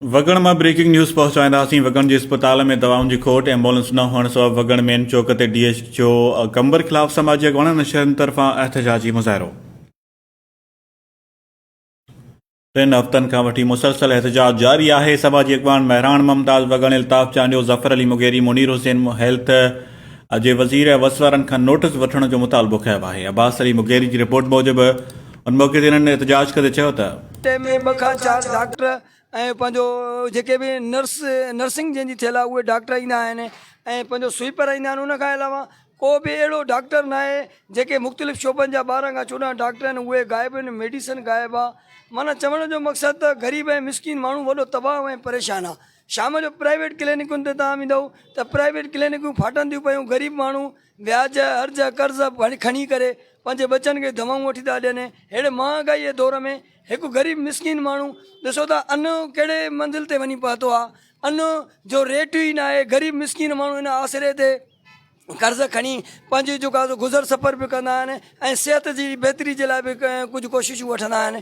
वगण में breaking news पहुंचाईंदासीं। वगण जे अस्पताल में दवाउनि जी खोट, एम्बुलेंस न हुअण सबबि वगण मेन चौक ते DHO कंबर ख़िलाफ़ समाजी अॻवाननि शहरनि तरफ़ां एहतजाजी मुज़ाहिरो। 3 हफ़्तनि खां वठी मुसलसल एहतजाज जारी आहे। समाजी अॻवान महरान मुमताज़ वगण, इल्ताफ़ चांडियो, ज़फ़र अली मुगेरी, मुनीर हुसैन हेल्थ जे वज़ीर ऐं वसवारनि खां नोटिस वठण जो मुतालबो कयो आहे। अब्बास अली मुगेरी जी रिपोर्ट मूजिबि उन मौक़े ते इन्हनि एहतजाज कंदे चयो त में 2 खां 4 डॉक्टर ऐं पंहिंजो जेके बि नर्सिंग जंहिंजी थियल आहे उहे डॉक्टर ईंदा आहिनि ऐं पंहिंजो स्वीपर ईंदा आहिनि। उन खां अलावा को बि अहिड़ो डॉक्टर न आहे। जेके मुख़्तलिफ़ शोबनि जा 12 खां 14 डॉक्टर आहिनि उहे गाइबु आहिनि, मेडिसन गाइबु आहे। माना चवण जो मक़सदु त ग़रीब ऐं मिसकिन माण्हू वॾो तबाह ऐं परेशान आहे। शाम जो प्राइवेट क्लिनिकुनि ते तव्हां वेंदव त प्राइवेट क्लिनिकूं फाटनि थियूं पियूं। ग़रीब माण्हू व्याज अर्ज कर्ज़ खणी करे पंहिंजे बचनि खे दवाऊं वठी था ॾियनि। अहिड़े महांगाई जे दौर में हिकु ग़रीब मिसकिन माण्हू ॾिसो था अन्न कहिड़े मंज़िल ते वञी पहुतो आहे। अन्न जो रेट ई न आहे। ग़रीब मिसकिन माण्हू इन आसिरे ते कर्ज़ खणी पंहिंजी जेको आहे गुज़र सफ़र बि कंदा आहिनि ऐं सिहत जी बहितरी जे लाइ बि कुझु कोशिशूं वठंदा आहिनि।